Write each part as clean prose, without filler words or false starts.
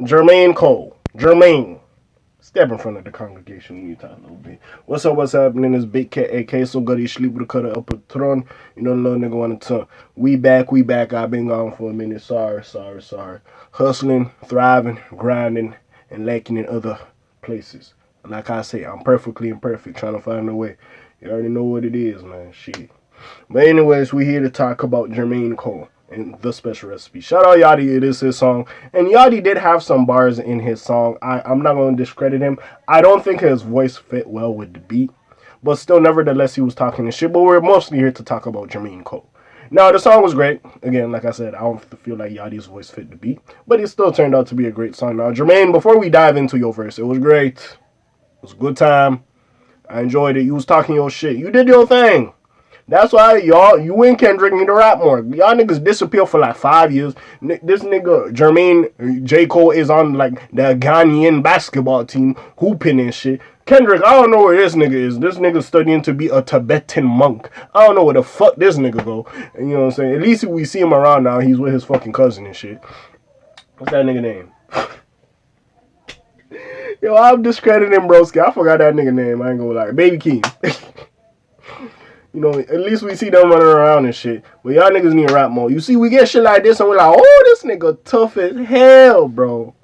Jermaine Cole. Jermaine. Step in front of the congregation when you talk a little bit. What's happening? It's Big K.A.K. So good he sleep with a cutter up a throne. You know, little nigga want to talk. We back, we back. I've been gone for a minute. Sorry. Hustling, thriving, grinding, and lacking in other places. Like I say, I'm perfectly imperfect, trying to find a way. You already know what it is, man. Shit. But anyways, we here to talk about Jermaine Cole and the special recipe. Shout out Yachty, it is his song. And Yachty did have some bars in his song. I'm not going to discredit him. I don't think his voice fit well with the beat. But still, nevertheless, he was talking this shit. But we're mostly here to talk about Jermaine Cole. Now, the song was great. Again, like I said, I don't feel like Yachty's voice fit the beat. But it still turned out to be a great song. Now, Jermaine, before we dive into your verse, it was great. It was a good time. I enjoyed it. You was talking your shit. You did your thing. That's why you and Kendrick need to rap more. Y'all niggas disappear for like 5 years. This nigga Jermaine J.Cole is on like the Ghanaian basketball team hooping and shit. Kendrick, I don't know where this nigga is. This nigga studying to be a Tibetan monk. I don't know where the fuck this nigga go. And you know what I'm saying? At least we see him around now. He's with his fucking cousin and shit. What's that nigga name? Yo, I'm discrediting broski. I forgot that nigga name. I ain't gonna lie. Baby King. You know, at least we see them running around and shit. But y'all niggas need to rap more. You see, we get shit like this and we're like, oh, this nigga tough as hell, bro.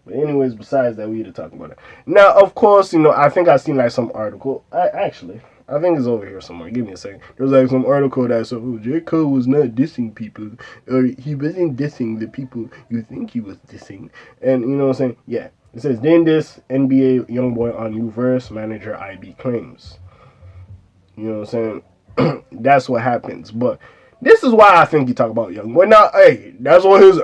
But anyways, besides that, we need to talk about it. Now, of course, you know, I think I seen like some article. I think it's over here somewhere. Give me a second. There was like some article that said, oh, J. Cole was not dissing people. Or he wasn't dissing the people you think he was dissing. And you know what I'm saying? Yeah. It says, then this NBA Youngboy on new verse, manager IB claims. You know what I'm saying? That's what happens. But this is why I think you talk about Youngboy. Now, hey, that's what his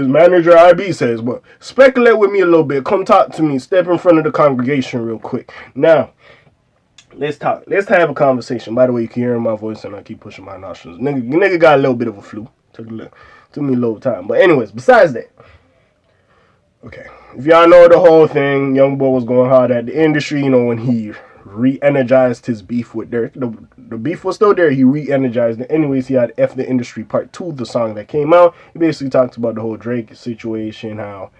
manager IB says. But speculate with me a little bit. Come talk to me. Step in front of the congregation real quick. Now, let's talk. Let's have a conversation. By the way, you can hear my voice and I keep pushing my nostrils. Nigga got a little bit of a flu. Took me a little time. But anyways, besides that. Okay. If y'all know the whole thing, Youngboy was going hard at the industry, you know, when he re-energized his beef with Dirk. The beef was still there. He re-energized it. Anyways, he had F the Industry Part 2, the song that came out. He basically talked about the whole Drake situation, how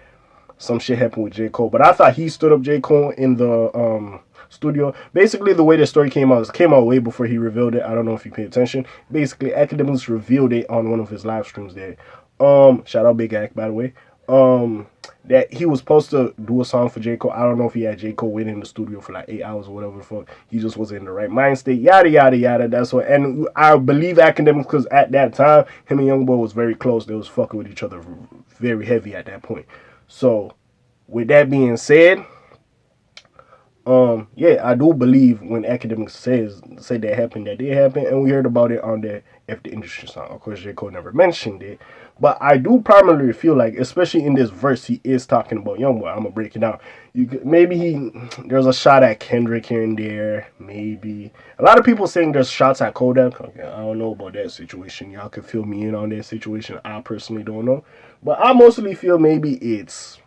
some shit happened with J. Cole. But I thought he stood up J. Cole in the studio. Basically, the way the story came out, it came out way before he revealed it. I don't know if you pay attention. Basically, Academics revealed it on one of his live streams there. Shout out Big Ack, by the way. That he was supposed to do a song for J. Cole. I don't know if he had J. Cole waiting in the studio for like 8 hours or whatever the fuck. He just wasn't in the right mind state. Yada yada yada. That's what. And I believe Academics because at that time, him and Youngboy was very close. They was fucking with each other very heavy at that point. So, with that being said, yeah, I do believe when Academics say that happened, that did happen, and we heard about it on the F the Industry song. Of course, J. Cole never mentioned it, but I do primarily feel like, especially in this verse, he is talking about Youngboy. I'm gonna break it down. There's a shot at Kendrick here and there, maybe. A lot of people saying there's shots at Kodak. Okay, I don't know about that situation. Y'all can fill me in on that situation. I personally don't know, but I mostly feel maybe it's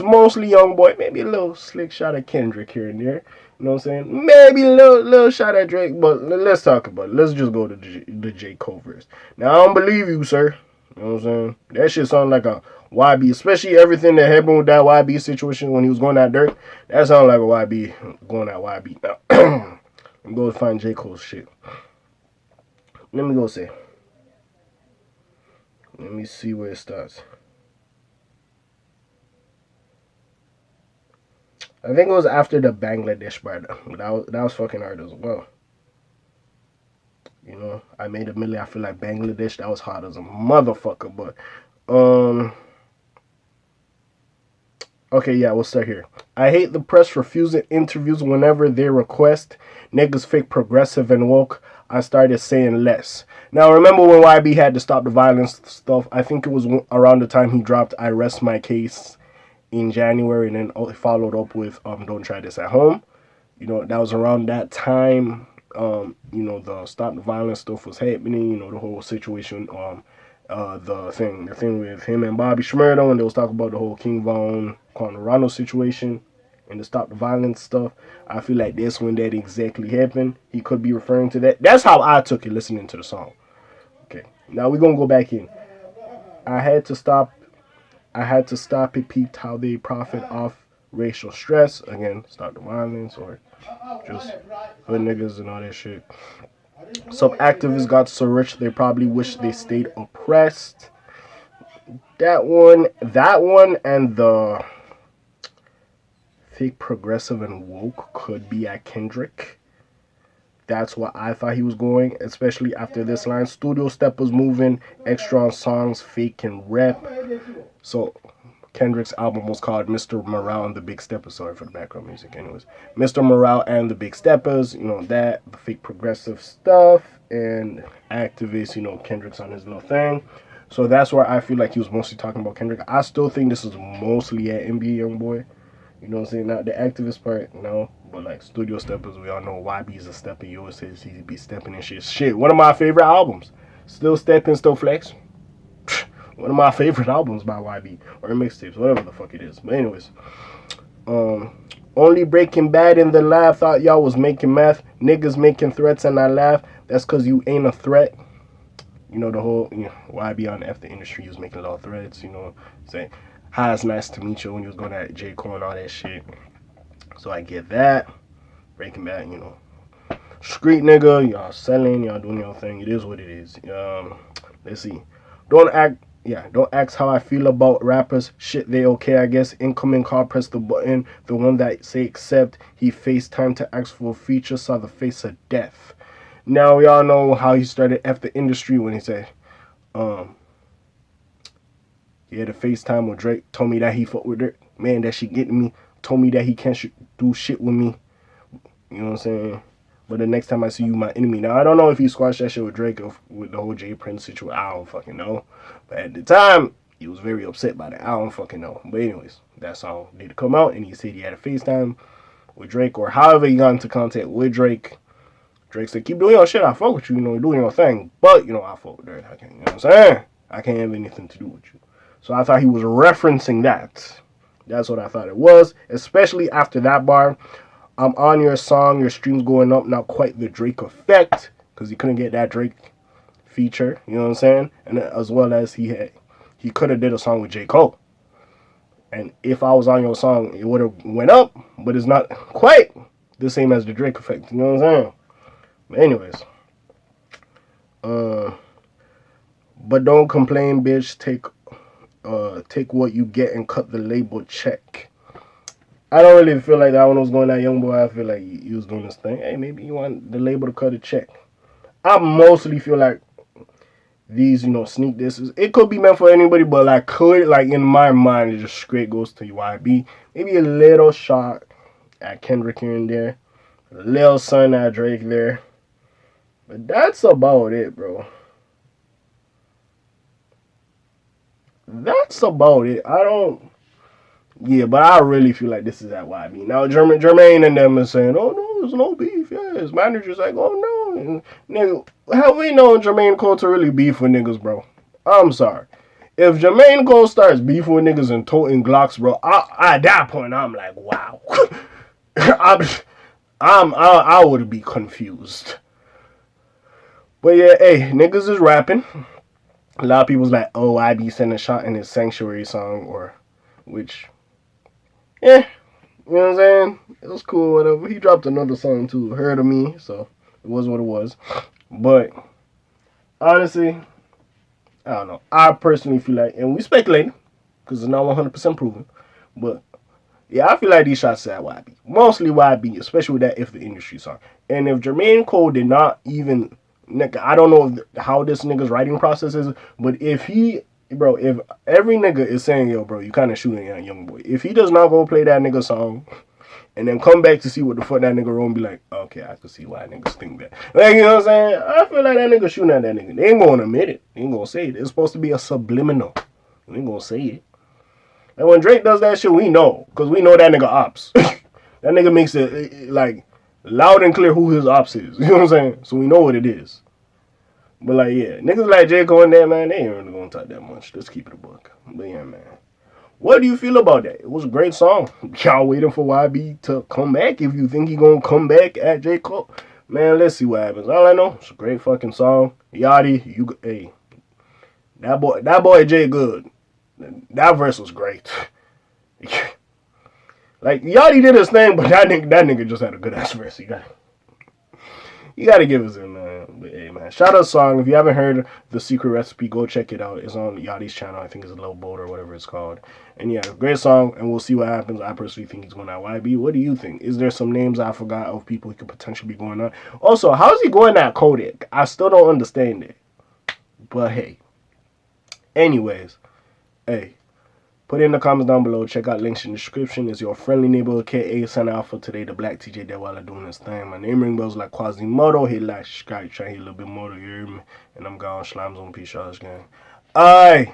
mostly Youngboy, maybe a little slick shot at Kendrick here and there. You know what I'm saying? Maybe a little shot at Drake, but let's talk about it. Let's just go to the J. Cole verse. Now, I don't believe you, sir. You know what I'm saying? That shit sound like a YB, especially everything that happened with that YB situation when he was going at Dirk. That sounded like a YB going at YB. Now, I'm going to find J. Cole's shit. Let me go say. Let me see where it starts. I think it was after the Bangladesh bar. That was fucking hard as well. You know, I made a million. I feel like Bangladesh, that was hard as a motherfucker. But, okay, yeah, we'll start here. I hate the press refusing interviews whenever they request. Niggas fake progressive and woke. I started saying less. Now, remember when YB had to stop the violence stuff? I think it was around the time he dropped I Rest My Case in January, and then followed up with Don't Try This at Home. You know, that was around that time. You know, the Stop the Violence stuff was happening. You know, the whole situation. The thing with him and Bobby Shmurda when they was talking about the whole King Von Quantarano situation and the Stop the Violence stuff. I feel like that's when that exactly happened. He could be referring to that. That's how I took it listening to the song. Okay, now we're gonna go back in. I had to stop I had to stop it, peeped how they profit off racial stress. Again, stop the violence or just hood niggas and all that shit. Some activists got so rich they probably wish they stayed oppressed. That one, and the fake progressive and woke could be at Kendrick. That's what I thought he was going, especially after this line. Studio step was moving, extra on songs, fake and rep. So Kendrick's album was called Mr. Morale and the Big Steppers. Sorry for the background music, anyways. Mr. Morale and the Big Steppers, that, the fake progressive stuff, and activists, Kendrick's on his little thing. So that's where I feel like he was mostly talking about Kendrick. I still think this is mostly at NBA Youngboy. You know what I'm saying? Not the activist part, no. But like studio steppers, we all know YB's a stepper. You always says he be stepping and shit. Shit, one of my favorite albums. Still stepping, still flex. One of my favorite albums by YB. Or mixtapes, whatever the fuck it is. But anyways. Only Breaking Bad in the lab thought y'all was making math. Niggas making threats and I laugh. That's cause you ain't a threat. The whole YB on F the industry was making a lot of threats, saying hi, it's nice to meet you when you was going at J.Cole and all that shit. So I get that. Breaking Bad, street nigga, y'all selling, y'all doing your thing. It is what it is. Let's see. Don't ask how I feel about rappers. Shit, they okay, I guess. Incoming call, press the button. The one that say accept. He FaceTime to ask for a feature, saw the face of death. Now we all know how he started F the industry when he said, he had a FaceTime with Drake, told me that he fucked with Drake. Man, that shit getting me. Told me that he can't do shit with me. You know what I'm saying? But the next time I see you, my enemy. Now, I don't know if he squashed that shit with Drake or with the whole J Prince situation. I don't fucking know. But at the time, he was very upset by that. I don't fucking know. But anyways, that song did come out, and he said he had a FaceTime with Drake, or however he got into contact with Drake. Drake said, keep doing your shit. I fuck with you. You're doing your thing. But, I fuck with Drake. I can't, you know what I'm saying? I can't have anything to do with you. So I thought he was referencing that. That's what I thought it was. Especially after that bar. I'm on your song. Your stream's going up. Not quite the Drake effect. Because he couldn't get that Drake feature. You know what I'm saying? And as well as he could have did a song with J.Cole. And if I was on your song, it would have went up. But it's not quite the same as the Drake effect. You know what I'm saying? But anyways. But don't complain, bitch. Take what you get and cut the label check. I don't really feel like that one was going at Youngboy. I feel like he was doing this thing. Hey, maybe you want the label to cut a check. I mostly feel like these, sneak disses. It could be meant for anybody, but in my mind, it just straight goes to YB. Maybe a little shot at Kendrick here and there. A little son at Drake there. But that's about it, bro. That's about it. But I really feel like this is at YB. Now, Jermaine and them is saying, oh, no, there's no beef. Yeah, his manager's like, oh, no. And, nigga, have we known Jermaine Cole to really beef with niggas, bro? I'm sorry. If Jermaine Cole starts beefing with niggas and toting Glocks, bro, at that point, I'm like, wow. I would be confused. But yeah, hey, niggas is rapping. A lot of people's like, oh, YB sent a shot in his Sanctuary song, which, you know what I'm saying? It was cool, whatever. He dropped another song too, Heard of Me, so it was what it was. But, honestly, I don't know. I personally feel like, and we speculating, because it's not 100% proven, but, yeah, I feel like these shots are at YB. Mostly YB, especially with that If the Industry song. And if Jermaine Cole did not even... I don't know how this nigga's writing process is, but if every nigga is saying, yo, bro, you kind of shooting at Youngboy. If he does not go play that nigga song and then come back to see what the fuck that nigga wrote and be like, okay, I can see why niggas think that. Like, you know what I'm saying? I feel like that nigga shooting at that nigga. They ain't going to admit it. They ain't going to say it. It's supposed to be a subliminal. They ain't going to say it. And when Drake does that shit, we know. Because we know that nigga ops. That nigga makes it, like, loud and clear who his ops is. You know what I'm saying? So we know what it is. But like, yeah, niggas like J. Cole and that, man, they ain't really gonna talk that much. Let's keep it a buck. But yeah, man. What do you feel about that? It was a great song. Y'all waiting for YB to come back? If you think he gonna come back at J. Cole, man, let's see what happens. All I know, it's a great fucking song. Yachty, hey, that boy Jay good. That verse was great. Like, Yachty did his thing, but that nigga just had a good ass verse. You gotta give us him, man. But hey, man, shout out song. If you haven't heard The Secret Recipe, go check it out. It's on Yachty's channel. I think it's a Little Boat or whatever it's called. And yeah, great song, and we'll see what happens. I personally think he's going at YB. What do you think? Is there some names I forgot of people he could potentially be going on? Also, how is he going at Kodak? I still don't understand it. But hey. Anyways, hey. Put it in the comments down below. Check out links in the description. It's your friendly neighborhood K.A. signing out for today. The Black TJ there while I'm doing this thing. My name ring bells like Quasimodo. Hit like, subscribe, try to hit a little bit more to hear me. And I'm gone. Slimes on. Peace, y'all. Gang. Aye.